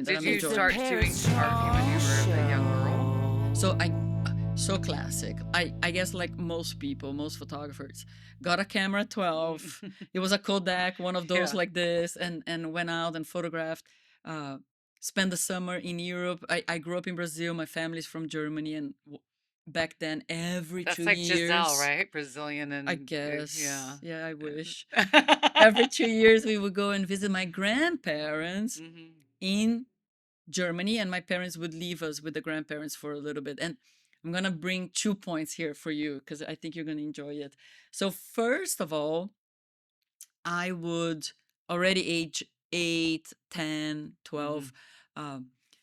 that Did I'm you enjoying. start doing photography when you were a young girl? So so classic. I guess like most people, most photographers, got a camera at 12. It was a Kodak, one of those Yeah. like this, and went out and photographed. Uh, Spent the summer in Europe. I grew up in Brazil. My family's from Germany, and back then, every That's two like Giselle, years, right? Brazilian I and yeah. guess, yeah, I wish. Every 2 years, we would go and visit my grandparents hmm in Germany, and my parents would leave us with the grandparents for a little bit. And I'm gonna bring 2 points here for you because I think you're gonna enjoy it. So first of all, I would already age 8, 10, hmm 12,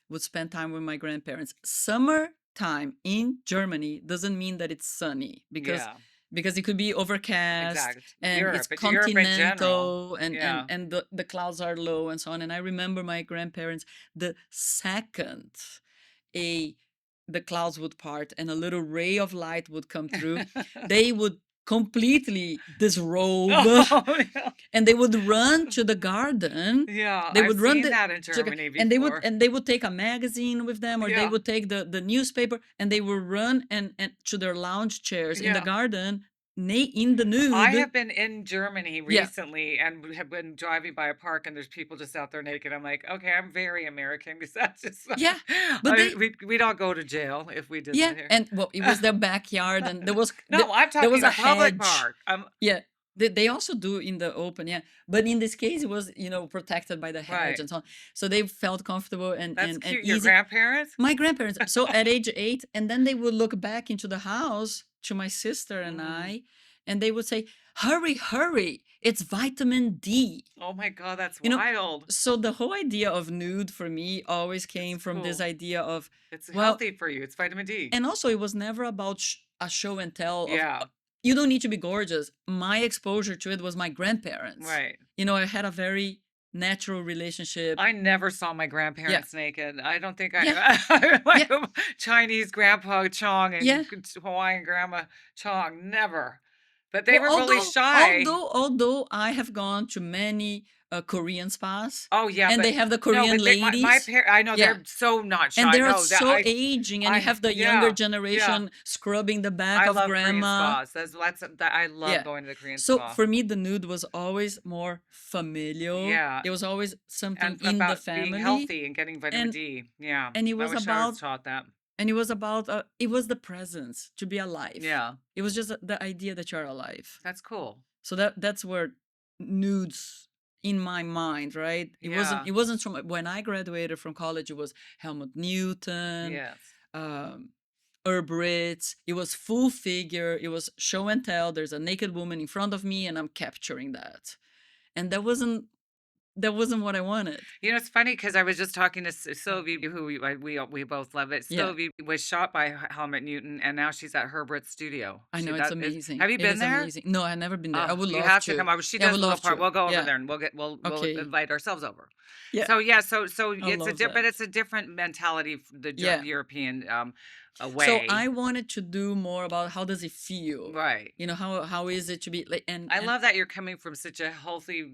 would spend time with my grandparents. Summertime in Germany doesn't mean that it's sunny Yeah, because it could be overcast exactly. and it's Europe in general. continental and Yeah. the clouds are low and so on. And I remember my grandparents, the second a the clouds would part and a little ray of light would come through, they would completely disrobe Oh, yeah. and they would run to the garden. Yeah, They I've would run seen that in Germany before. and they would take a magazine with them, or they Yeah, would take the newspaper, and they would run and to their lounge chairs in the yeah. garden, in the I nude. have been in Germany Yeah, recently and have been driving by a park and there's people just out there naked. I'm like, okay, I'm very American because that's just yeah, but they we'd all go to jail if we did yeah, that here. and well, it was their backyard, and No, I'm there was talking a a public hedge. park. Yeah, they also do in the open, yeah. But in this case, it was protected by the hedge Right. and so on, so they felt comfortable That's and cute. Your easy. grandparents? My grandparents. So at age 8, and then they would look back into the house to my sister and hmm I, and they would say, "Hurry, hurry! It's vitamin D." Oh my God, that's You know, wild. so the whole idea of nude for me always It's came from this cool. idea of, It's well, healthy for you. It's vitamin D. and also it was never about a show and tell of Yeah, you don't need to be gorgeous. My exposure to it was my grandparents. right. I had a very natural relationship. I never saw my Yeah, grandparents naked. I don't think yeah, I yeah, like Chinese grandpa Chong yeah. and Hawaiian grandma Chong, never. But they Well, were really shy. although I have gone to many Korean spas, Oh yeah, and but they have the no, Korean but my ladies. parents, I know Yeah, they're so not and shy. they're No, that so aging, and you have the younger yeah, yeah. generation scrubbing the back I of love Korean grandma. spas. That's that I love Yeah. going to the Korean So spa. for me, the nude was always more familial. Yeah, It was always something and in the about being family, healthy and getting vitamin and D. Yeah, and it I was wish I was about taught that. it was the presence to be alive. Yeah, It was just the idea that you're alive. that's cool. So that's where nudes in my mind, right? Yeah, It wasn't from when I graduated from college. It was Helmut Newton, yes. um, Herb Ritz. It was full figure. It was show and tell. There's a naked woman in front of me, and I'm capturing that. And that wasn't what I wanted. It's funny because I was just talking to Sylvie, who we both love it. Yeah, Sylvie was shot by Helmut Newton, and now she's at Herbert's studio. I know it's amazing. Have you It been is there? amazing. No, I've never been there. I would You love have to to. come over. She Yeah, I does would a little love part. to. We'll go over Yeah. there and we'll Okay. invite ourselves over. Yeah, So yeah, so I love that. but it's a different mentality, the Yeah. European So way. I wanted to do more about how does it feel? Right. How is it to be like I and love that you're coming from such a healthy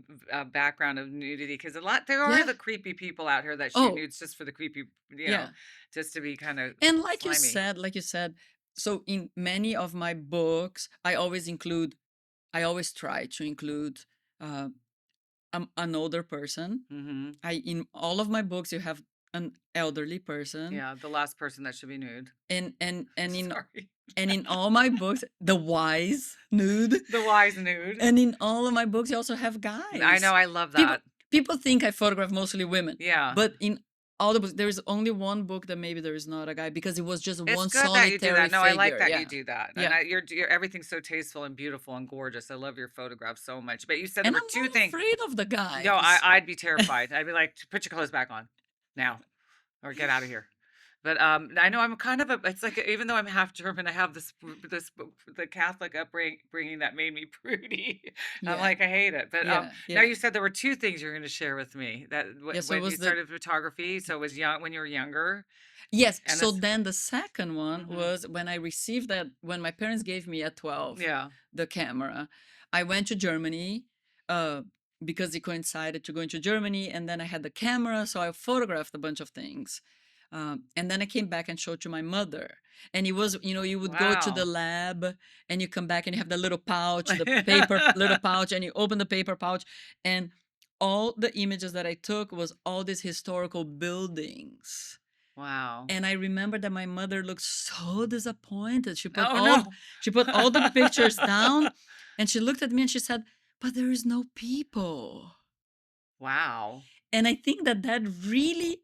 background of nudity because there are yeah. the creepy people out here that shoot Oh, nudes just for the creepy, yeah. just to be kind of And slimy. like you said, so in many of my books, I always try to include uh, an older person. hmm In all of my books, you have an elderly person, Yeah, the last person that should be nude. and Sorry. in all my books, the wise nude, The wise nude. and in all of my books, you also have I know, guys. I love People that. people think I photograph mostly women, Yeah. but in all the books, there is only one book that maybe there is not a guy because it was just It's one good that you do solitary that. No, I like figure. that you Yeah, do that. And yeah. you're everything's so tasteful and beautiful and gorgeous. I love your photographs so much. But you said there And were I'm two not things. afraid of the No, guys. I'd be terrified. I'd be like, put your clothes back on now or get out of here. But I know I'm kind of it's like even though I'm half German, I have the Catholic upbringing that made me prudy. I'm Yeah, like I hate it. But yeah, now yeah, you said there were two things you're going to share with me that yeah. So it when you was the started photography, so it was young when you were younger, yes. and So this. then the second one hmm was when I received that when my parents gave me at 12 Yeah. the camera. I went to Germany. Uh, because it coincided to going to Germany, and then I had the camera, so I photographed a bunch of things. And then I came back and showed to my mother. And it was, you would go to the Wow. lab and you come back and you have the little pouch, the paper little pouch, and you open the paper pouch, and all the images that I took was all these historical buildings. Wow. And I remember that my mother looked so disappointed. Oh, no. She put all the pictures down, and she looked at me and she said, "But there is no people." Wow. And I think that really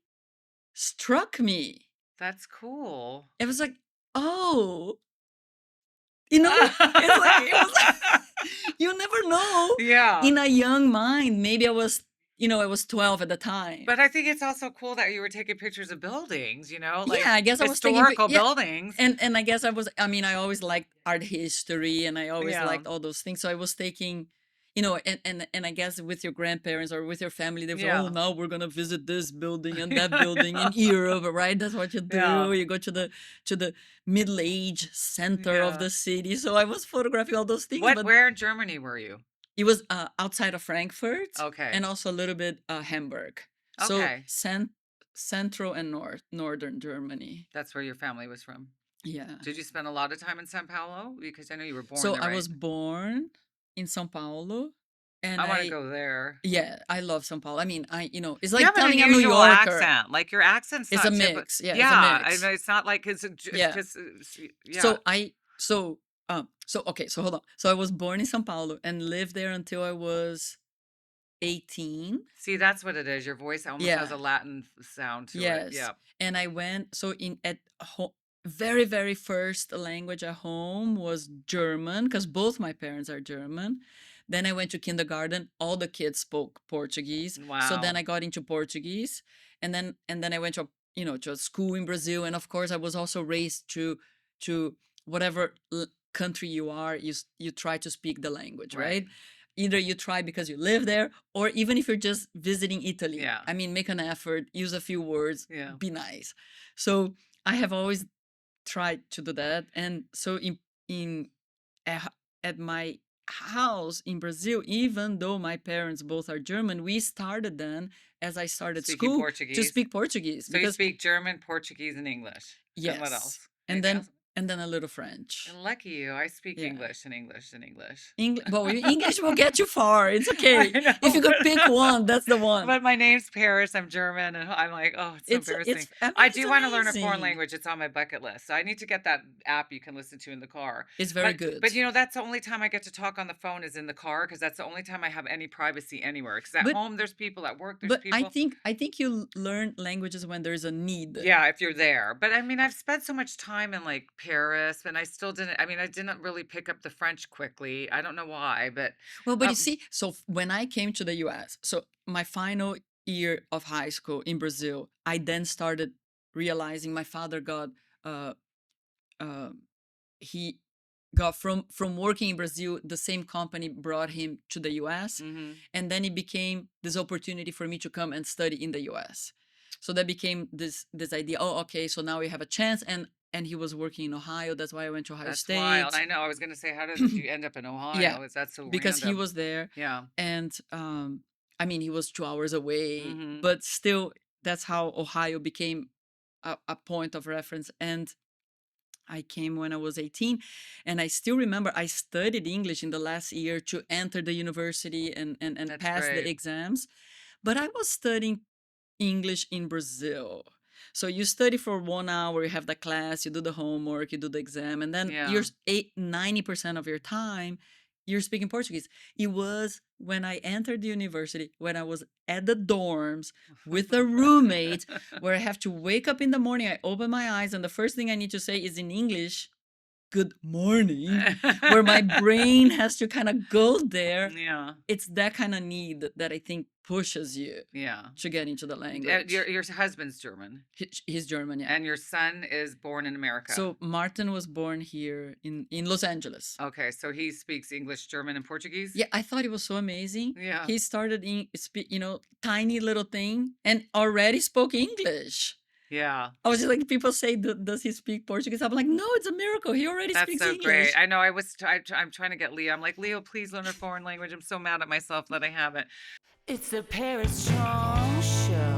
struck me. That's cool. It was like, "Oh," you know? It's like it was like you never know. Yeah. In a young mind, maybe I was 12 at the time. But I think it's also cool that you were taking pictures of buildings, like Yeah, I guess I was taking historical yeah, buildings. and I guess I always liked art history, and I always Yeah. liked all those things. So I was taking, and I guess with your grandparents or with your family, they was, oh, Yeah. now we're gonna visit this building and that building in Europe, right? That's what you do. Yeah. You go to the Middle Age center of Yeah. the city. So I was photographing all those things, but Where in Germany were you? it was outside of Frankfurt Okay. and also a little bit Hamburg. So Okay. central and northern Germany. That's where your family was from. Yeah. Did you spend a lot of time in Sao Paulo? Because I know you were born So there, I right? was born in Sao Paulo, and I want to go there. yeah, I love Sao Paulo. It's You like have an telling a New unusual Yorker. accent. Like your accent's It's a not typical. mix. Yeah, it's a Yeah, I mix. know it's not like it's Yeah. because yeah. So okay, so hold on. So I was born in Sao Paulo and lived there until I was 18. See, that's what it is. Your voice almost has Yeah. a Latin sound to it. Yes. Yeah. And I went so in at home, very very first language at home was German, because both my parents are German. Then I went to kindergarten, all the kids spoke Portuguese. So then Wow. I got into Portuguese, and then I went to to a school in Brazil, and of course I was also raised to whatever country you are, you try to speak the language, Right. right? Either you try because you live there, or even if you're just visiting Italy. Yeah. Make an effort, use a few words, Yeah. be nice. So I have always tried to do that. And so in at, at my house in Brazil, even though my parents both are German, we started then, as I started Speaking school, to Portuguese. speak Portuguese. So you because speak German, Portuguese, and English. And what yes, else? and Anything then else? and then a little French. Lucky you. I speak Yeah. English and English and English. Well, English will get you far. It's okay. I know, If you could pick one, that's the one. But my name's Paris. I'm German, and I'm like, oh, it's so embarrassing. I it's do want to learn a foreign amazing. language. It's on my bucket list. So I need to get that app you can listen to in the car. It's very But good. that's the only time I get to talk on the phone is in the car because that's the only time I have any privacy anywhere. Because at But home there's people, at work there's but people. I think you learn languages when there's a need. Yeah, if you're there. But I mean, I've spent so much time in like Paris, and I still didn't. I mean, I didn't really pick up the French quickly. I don't know why, but Well, but you um, see, so when I came to the US, so my final year of high school in Brazil, I then started realizing my father got uh uh he got from working in Brazil, the same company brought him to the US, mhm, and then it became this opportunity for me to come and study in the US. So that became this idea, oh, okay, so now we have a chance, and he was working in Ohio. That's why I went to Ohio that's wild. State. I know. I was gonna say, how did you end up in Yeah, Ohio? Is that so because he random? was there, Yeah. and he was 2 hours away, Mhm. but still, that's how Ohio became a point of reference. And I came when I was 18, and I still remember I studied English in the last year to enter the university and That's pass the great. exams, but I was studying English in Brazil. So you study for 1 hour, you have the class, you do the homework, you do the exam, and then Yeah. you're 90% of your time you're speaking Portuguese. It was when I entered the university, when I was at the dorms with a roommate, where I have to wake up in the morning, I open my eyes, and the first thing I need to say is in English, good morning, where my brain has to kind of go there. Yeah. It's that kind of need that I think pushes you Yeah. to get into the language. Your husband's German, He's German, yeah. and your son is born in America. So Martin was born here in Los Angeles. Okay, so he speaks English, German, and Portuguese? Yeah, I thought it was so amazing. Yeah. He started in tiny little thing and already spoke English. Yeah. I was just like, people say, Does he speak Portuguese?" I'm like, "No, it's a miracle. He already That's speaks so great. English." I know I was I'm trying to get Leo. I'm like, "Leo, please learn a foreign language." I'm so mad at myself that I haven't. It's the Paris Chong Show.